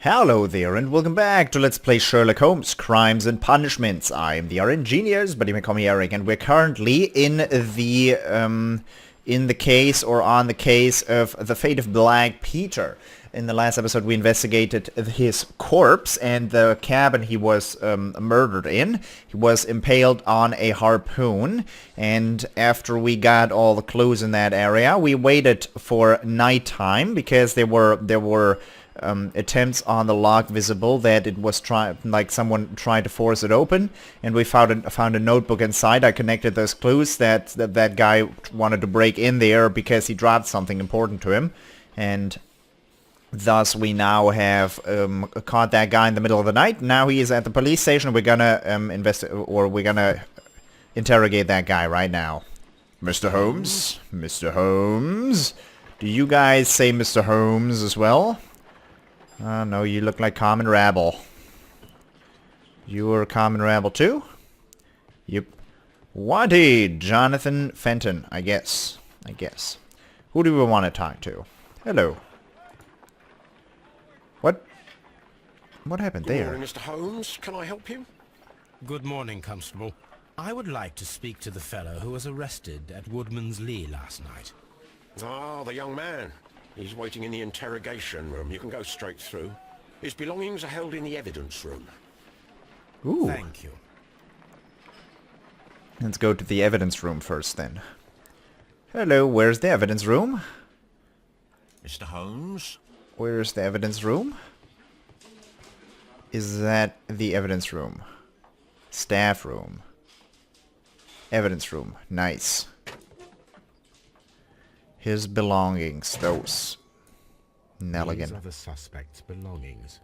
Hello there and welcome back to Let's Play Sherlock Holmes, Crimes and Punishments. I'm the RNGenius, but you may call me Eric, and we're currently in the case, or on the case, of the fate of Black Peter. In the last episode we investigated his corpse and the cabin he was murdered in. He was impaled on a harpoon, and after we got all the clues in that area, we waited for nighttime because there were attempts on the lock visible that it was someone tried to force it open, and we found a notebook inside. I connected those clues that guy wanted to break in there because he dropped something important to him, and thus we now have caught that guy in the middle of the night. Now he is at the police station. We're gonna we're gonna interrogate that guy right now. Mr. Holmes? Mr. Holmes? Do you guys say Mr. Holmes as well? No, you look like common rabble. You are common rabble too? Yep. Wanted, Jonathan Fenton, I guess. Who do we want to talk to? Hello. What happened there? Good morning, Mr. Holmes. Can I help you? Good morning, Constable. I would like to speak to the fellow who was arrested at Woodman's Lee last night. Ah, the young man. He's waiting in the interrogation room. You can go straight through. His belongings are held in the evidence room. Ooh. Thank you. Let's go to the evidence room first then. Hello, where's the evidence room? Mr. Holmes? Where's the evidence room? Is that the evidence room? Staff room. Evidence room. Nice. His belongings, those. Nelligan. These are the suspect's belongings.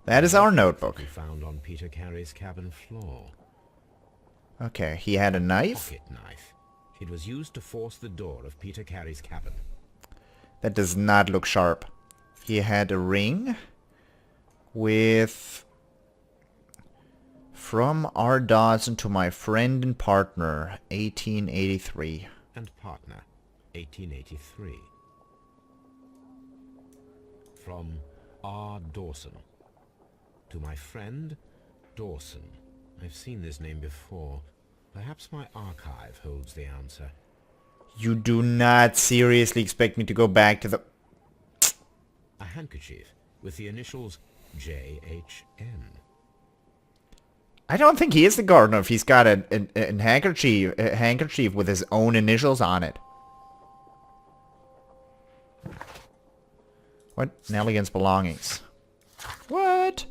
That is our notebook. Found on Peter Carey's cabin floor. Okay, he had a knife? Pocket knife. It was used to force the door of Peter Carey's cabin. That does not look sharp. He had a ring with... From R. Dawson to my friend and partner, 1883. And partner, 1883. From R. Dawson to my friend Dawson. I've seen this name before. Perhaps my archive holds the answer. You do not seriously expect me to go back to the... A handkerchief with the initials J.H.N. I don't think he is the gardener if he's got a handkerchief with his own initials on it. What? Nelligan's belongings. What?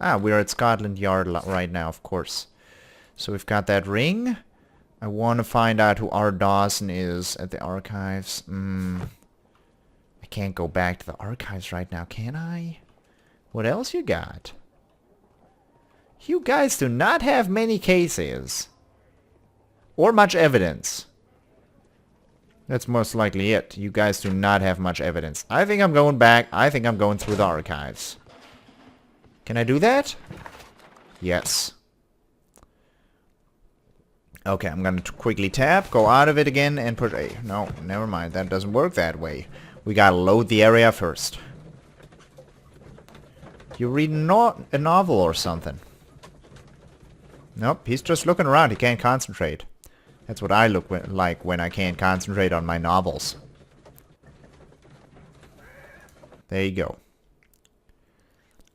Ah, we're at Scotland Yard right now, of course. So we've got that ring. I want to find out who R. Dawson is at the archives. I can't go back to the archives right now, can I? What else you got? You guys do not have many cases. Or much evidence. That's most likely it. You guys do not have much evidence. I think I'm going back. I think I'm going through the archives. Can I do that? Yes. Okay, I'm going to quickly tap, go out of it again, and put a... No, never mind. That doesn't work that way. We gotta load the area first. You read a novel or something. Nope, he's just looking around. He can't concentrate. That's what I look like when I can't concentrate on my novels. There you go.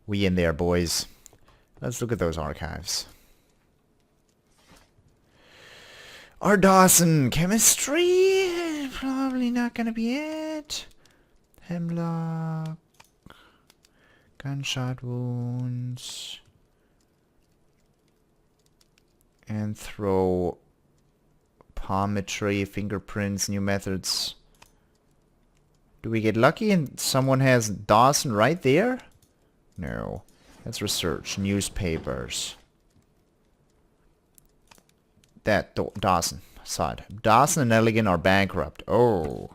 We in there, boys. Let's look at those archives. R. Dawson, chemistry? Probably not gonna be it. Hemlock. Gunshot wounds. Anthropometry, fingerprints, new methods. Do we get lucky and someone has Dawson right there? No. That's research. Newspapers. That Dawson side. Dawson and Nelligan are bankrupt. Oh.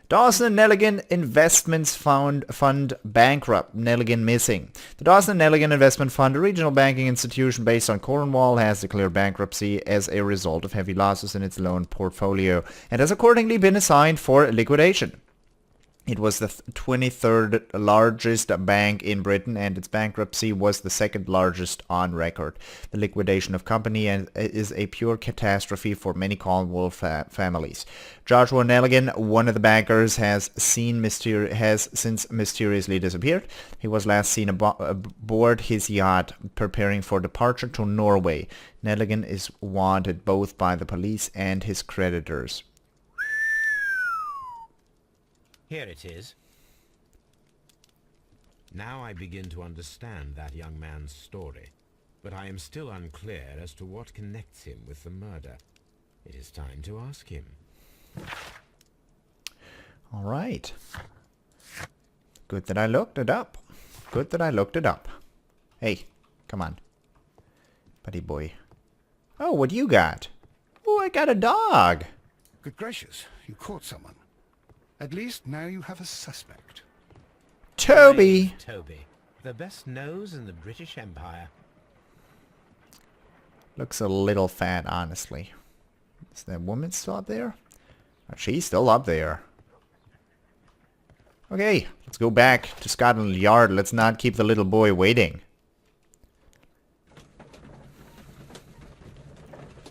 Dawson and Nelligan Investments Fund bankrupt. Nelligan missing. The Dawson and Nelligan Investment Fund, a regional banking institution based on Cornwall, has declared bankruptcy as a result of heavy losses in its loan portfolio and has accordingly been assigned for liquidation. It was the 23rd largest bank in Britain, and its bankruptcy was the second largest on record. The liquidation of company is a pure catastrophe for many Cornwall families. Joshua Nelligan, one of the bankers, has since mysteriously disappeared. He was last seen aboard his yacht preparing for departure to Norway. Nelligan is wanted both by the police and his creditors. Here it is. Now I begin to understand that young man's story, but I am still unclear as to what connects him with the murder. It is time to ask him. All right. Good that I looked it up. Good that I looked it up. Hey, come on. Buddy boy. Oh, what do you got? Oh, I got a dog. Good gracious, you caught someone. At least now you have a suspect. Toby! Brave Toby, the best nose in the British Empire. Looks a little fat, honestly. Is that woman still up there? Oh, she's still up there. Okay, let's go back to Scotland Yard. Let's not keep the little boy waiting.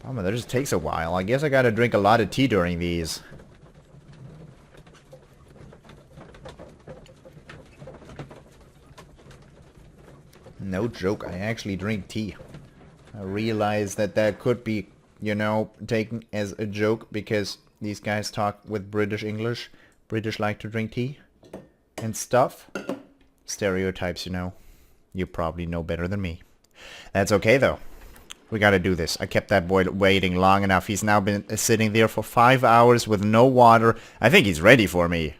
Oh, man, that just takes a while. I guess I gotta drink a lot of tea during these. No joke, I actually drink tea. I realize that that could be, you know, taken as a joke because these guys talk with British English. British like to drink tea and stuff. Stereotypes, you know. You probably know better than me. That's okay, though. We gotta do this. I kept that boy waiting long enough. He's now been sitting there for 5 hours with no water. I think he's ready for me.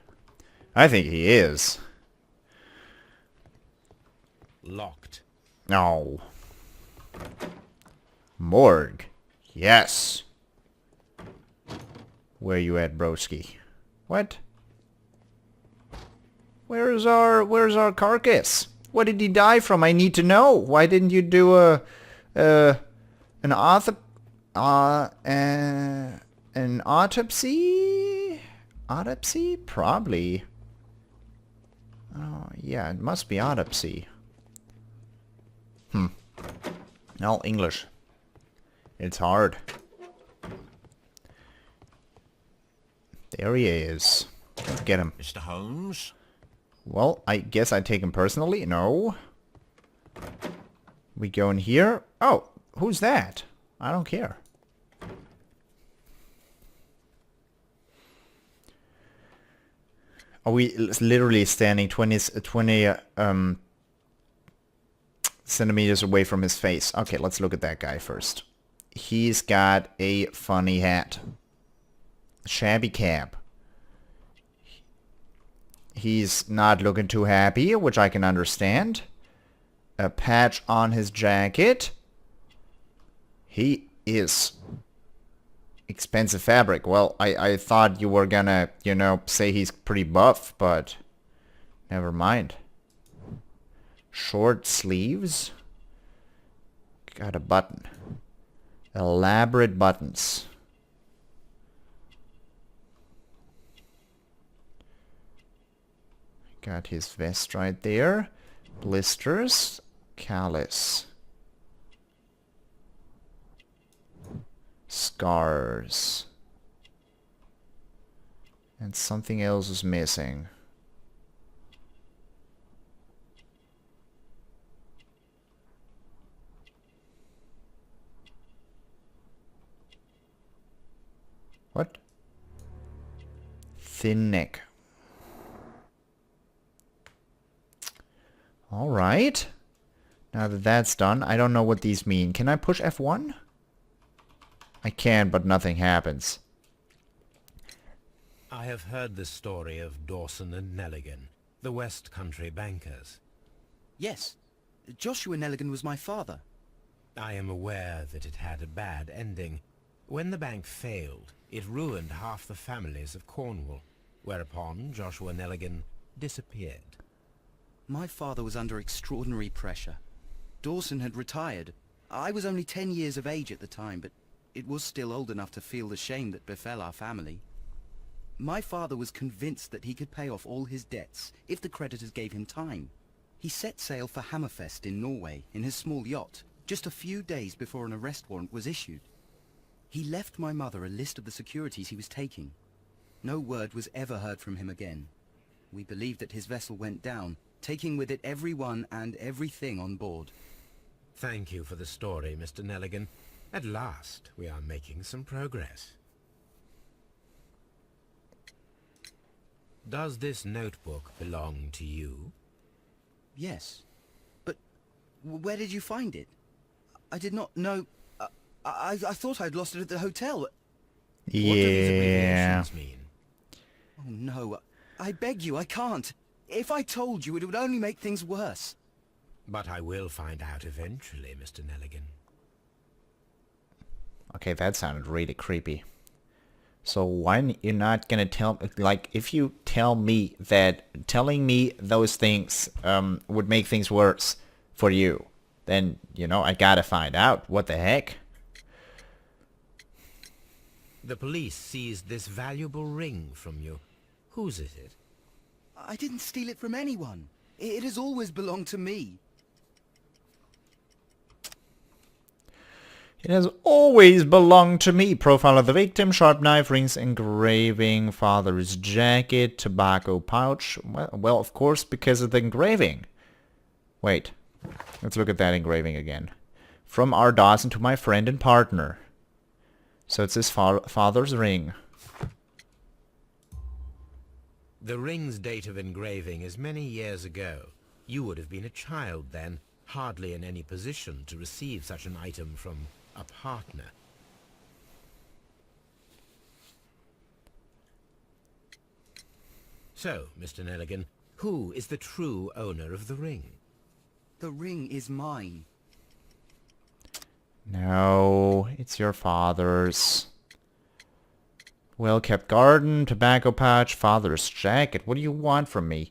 I think he is. Locked. No. Morgue. Yes. Where you at, broski? What? Where's our carcass? What did he die from? I need to know. Why didn't you do an autopsy? Autopsy? Probably. Oh, yeah, it must be autopsy. No, English. It's hard. There he is. Let's get him. Mr. Holmes? Well, I guess I take him personally. No. We go in here. Oh, who's that? I don't care. Are we literally standing 20 centimeters away from his face? Okay, let's look at that guy first. He's got a funny hat. Shabby cap. He's not looking too happy, which I can understand. A patch on his jacket. He is expensive fabric. Well, I thought you were gonna, you know, say he's pretty buff, but never mind. Short sleeves. Got a button. Elaborate buttons. Got his vest right there. Blisters. Callus. Scars. And something else is missing. What? Thin neck. Alright. Now that that's done, I don't know what these mean. Can I push F1? I can, but nothing happens. I have heard the story of Dawson and Nelligan, the West Country bankers. Yes. Joshua Nelligan was my father. I am aware that it had a bad ending. When the bank failed, it ruined half the families of Cornwall, whereupon Joshua Nelligan disappeared. My father was under extraordinary pressure. Dawson had retired. I was only 10 years of age at the time, but it was still old enough to feel the shame that befell our family. My father was convinced that he could pay off all his debts if the creditors gave him time. He set sail for Hammerfest in Norway in his small yacht, just a few days before an arrest warrant was issued. He left my mother a list of the securities he was taking. No word was ever heard from him again. We believe that his vessel went down, taking with it everyone and everything on board. Thank you for the story, Mr. Nelligan. At last, we are making some progress. Does this notebook belong to you? Yes. But where did you find it? I did not know... I thought I'd lost it at the hotel. What do these abbreviations mean? Oh no, I beg you, I can't. If I told you, it would only make things worse. But I will find out eventually, Mr. Nelligan. Okay, that sounded really creepy. So why you're not gonna tell, like, if you tell me that telling me those things would make things worse for you, then, you know, I gotta find out. What the heck? The police seized this valuable ring from you. Whose is it? I didn't steal it from anyone. It has always belonged to me. It has always belonged to me. Profile of the victim, sharp knife, rings, engraving, father's jacket, tobacco pouch. Well, of course, because of the engraving. Wait, let's look at that engraving again. From R. Dawson to my friend and partner. So it's his father's ring. The ring's date of engraving is many years ago. You would have been a child then, hardly in any position to receive such an item from a partner. So, Mr. Nelligan, who is the true owner of the ring? The ring is mine. No, it's your father's. Well-kept garden, tobacco pouch, father's jacket. What do you want from me?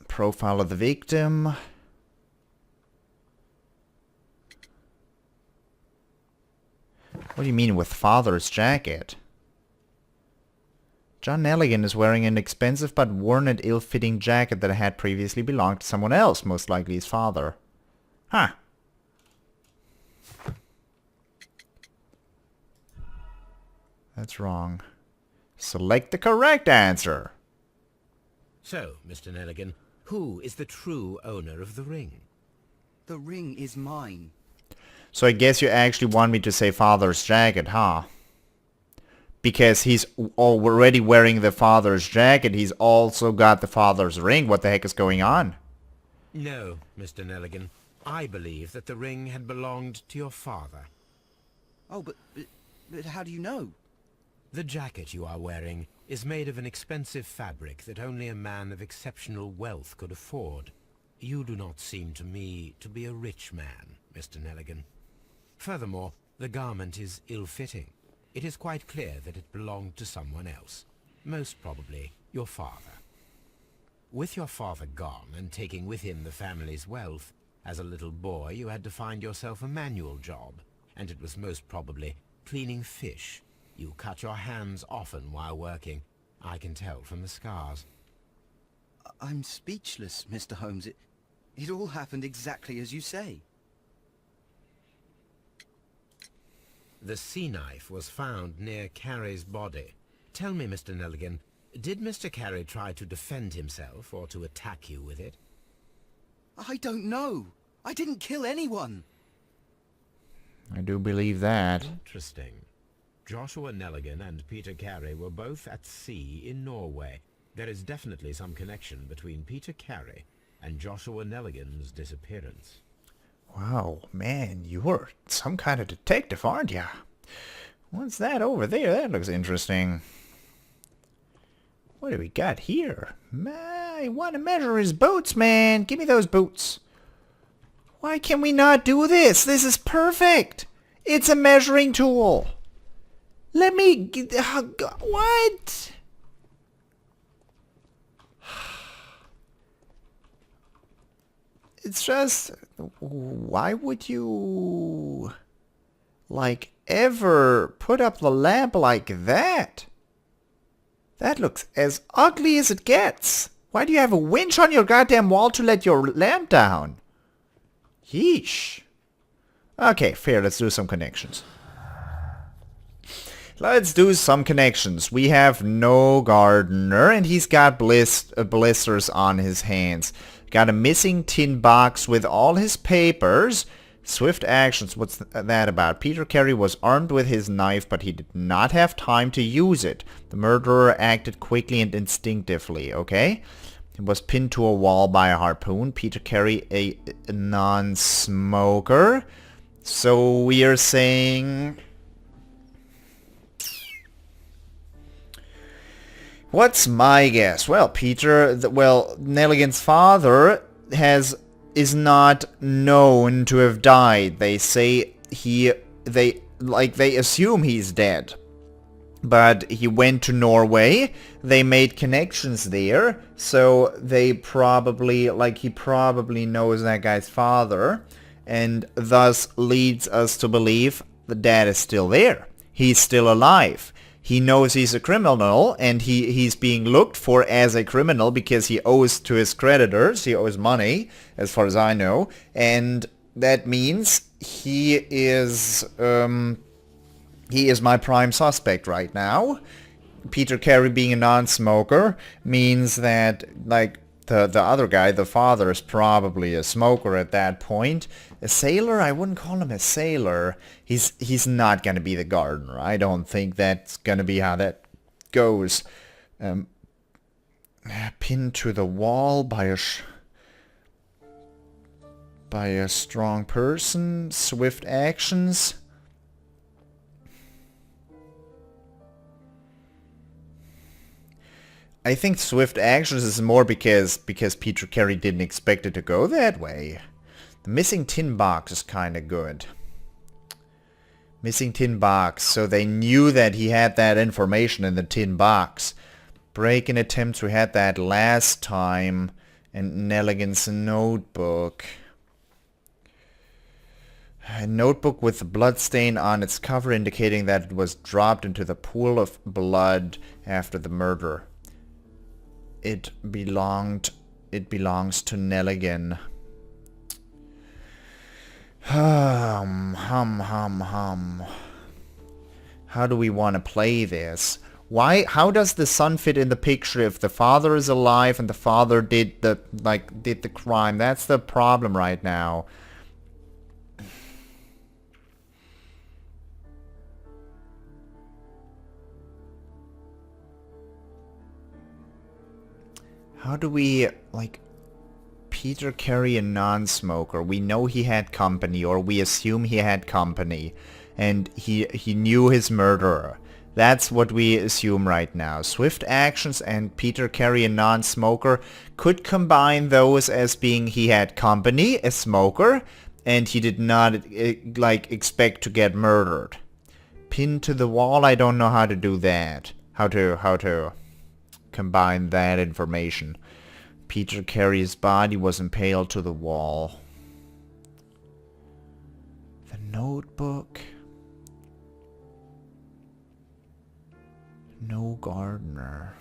Profile of the victim. What do you mean with father's jacket? John Nelligan is wearing an expensive but worn and ill-fitting jacket that had previously belonged to someone else, most likely his father. Huh. That's wrong. Select the correct answer. So, Mr. Nelligan, who is the true owner of the ring? The ring is mine. So I guess you actually want me to say father's jacket, huh? Because he's already wearing the father's jacket, he's also got the father's ring. What the heck is going on? No, Mr. Nelligan. I believe that the ring had belonged to your father. Oh, but how do you know? The jacket you are wearing is made of an expensive fabric that only a man of exceptional wealth could afford. You do not seem to me to be a rich man, Mr. Nelligan. Furthermore, the garment is ill-fitting. It is quite clear that it belonged to someone else, most probably your father. With your father gone and taking with him the family's wealth, as a little boy you had to find yourself a manual job, and it was most probably cleaning fish. You cut your hands often while working. I can tell from the scars. I'm speechless, Mr. Holmes. It all happened exactly as you say. The sea knife was found near Carey's body. Tell me, Mr. Nelligan, did Mr. Carey try to defend himself or to attack you with it? I don't know. I didn't kill anyone. I do believe that. Interesting. Joshua Nelligan and Peter Carey were both at sea in Norway. There is definitely some connection between Peter Carey and Joshua Nelligan's disappearance. Wow, man, you're some kind of detective, aren't ya? What's that over there? That looks interesting. What do we got here? I want to measure his boots, man. Give me those boots. Why can we not do this? This is perfect. It's a measuring tool. Let me... what? It's just... why would you... like, ever put up the lamp like that? That looks as ugly as it gets. Why do you have a winch on your goddamn wall to let your lamp down? Yeesh. Okay, fair, let's do some connections. Let's do some connections. We have no gardener, and he's got blisters on his hands. Got a missing tin box with all his papers. Swift actions, what's that about? Peter Carey was armed with his knife, but he did not have time to use it. The murderer acted quickly and instinctively, okay? He was pinned to a wall by a harpoon. Peter Carey, a non-smoker. So we are saying... What's my guess? Well, Nelligan's father is not known to have died. They say they assume he's dead. But he went to Norway. They made connections there, so he probably knows that guy's father, and thus leads us to believe the dad is still there. He's still alive. He knows he's a criminal, and he's being looked for as a criminal because he owes to his creditors. He owes money, as far as I know, and that means he is my prime suspect right now. Peter Carey being a non-smoker means that, like, the other guy, the father, is probably a smoker at that point. A sailor? I wouldn't call him a sailor. He's not going to be the gardener. I don't think that's going to be how that goes. Pinned to the wall by a strong person. Swift actions. I think swift actions is more because Peter Carey didn't expect it to go that way. The missing tin box is kind of good. Missing tin box, so they knew that he had that information in the tin box. Break-in attempts, we had that last time. And Nelligan's notebook. A notebook with a blood stain on its cover indicating that it was dropped into the pool of blood after the murder. It belongs to Nelligan. How do we want to play this? How does the son fit in the picture if the father is alive and the father did the crime? That's the problem right now. How do we, Peter Carey, a non-smoker, we know he had company, or we assume he had company, and he knew his murderer. That's what we assume right now. Swift actions and Peter Carey, a non-smoker, could combine those as being he had company, a smoker, and he did not, expect to get murdered. Pinned to the wall, I don't know how to do that. How to combine that information. Peter Carey's body was impaled to the wall. The notebook. No gardener.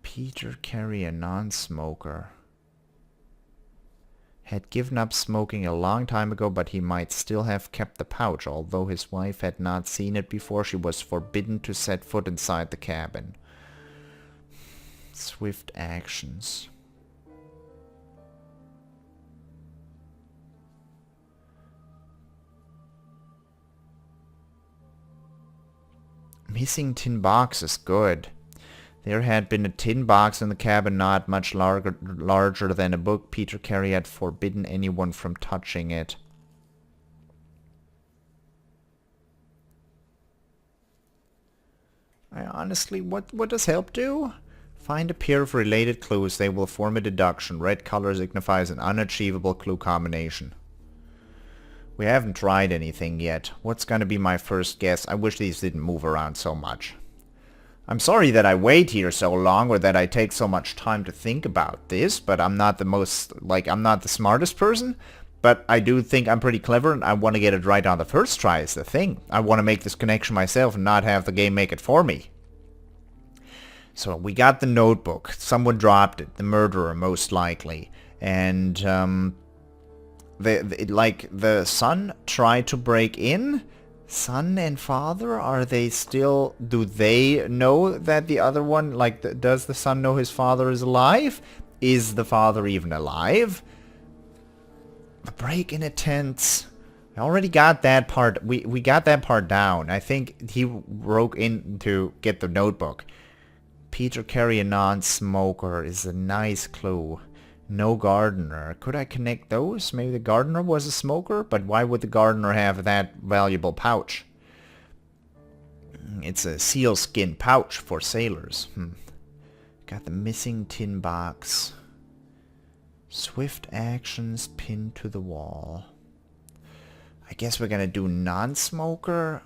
Peter Carey, a non-smoker. Had given up smoking a long time ago, but he might still have kept the pouch. Although his wife had not seen it before, she was forbidden to set foot inside the cabin. Swift actions. Missing tin box is good. There had been a tin box in the cabin not much larger than a book. Peter Carey had forbidden anyone from touching it. Honestly, what does help do? Find a pair of related clues. They will form a deduction. Red color signifies an unachievable clue combination. We haven't tried anything yet. What's gonna be my first guess? I wish these didn't move around so much. I'm sorry that I wait here so long or that I take so much time to think about this, but I'm not the I'm not the smartest person, but I do think I'm pretty clever and I want to get it right on the first try is the thing. I want to make this connection myself and not have the game make it for me. So we got the notebook. Someone dropped it, the murderer most likely. And the son tried to break in. Son and father, are they still, do they know that the other one, does the son know his father is alive? Is the father even alive? The break-in attempts, I already got that part, we got that part down. I think he broke in to get the notebook. Peter Carey, a non-smoker, is a nice clue. No gardener. Could I connect those? Maybe the gardener was a smoker, but why would the gardener have that valuable pouch? It's a sealskin pouch for sailors. Got the missing tin box. Swift actions pinned to the wall. I guess we're gonna do non-smoker.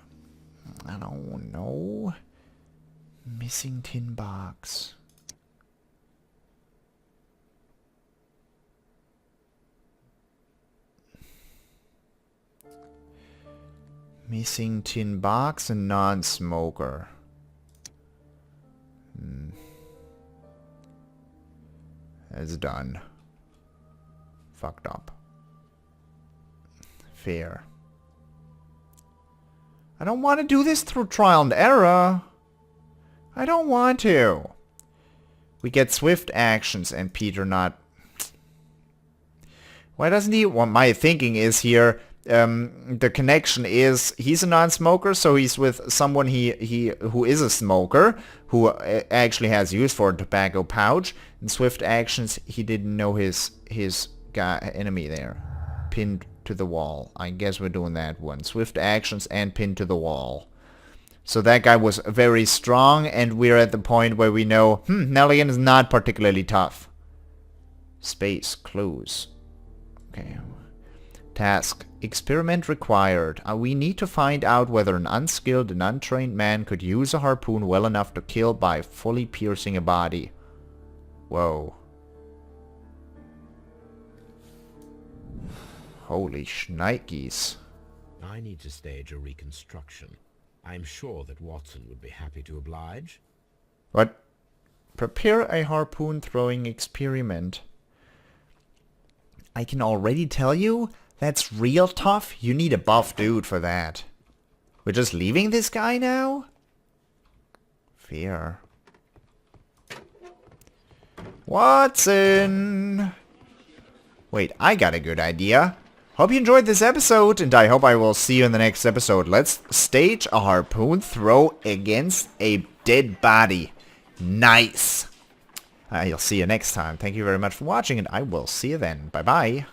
I don't know. Missing tin box. Missing tin box and non-smoker. It's done. Fucked up. Fair. I don't want to do this through trial and error. I don't want to. We get swift actions and Peter not... Why doesn't he... Well, my thinking is here... the connection is he's a non-smoker, so he's with someone who is a smoker, who actually has use for a tobacco pouch. In swift actions, he didn't know his enemy there. Pinned to the wall. I guess we're doing that one. Swift actions and pinned to the wall. So that guy was very strong, and we're at the point where we know, Nelligan is not particularly tough. Space, clues. Okay. Task. Experiment required. We need to find out whether an unskilled and untrained man could use a harpoon well enough to kill by fully piercing a body. Whoa. Holy shnikes. I need to stage a reconstruction. I'm sure that Watson would be happy to oblige. What? Prepare a harpoon throwing experiment. I can already tell you, that's real tough. You need a buff dude for that. We're just leaving this guy now? Fear. Watson! Wait, I got a good idea. Hope you enjoyed this episode, and I hope I will see you in the next episode. Let's stage a harpoon throw against a dead body. Nice! I'll see you next time. Thank you very much for watching, and I will see you then. Bye-bye.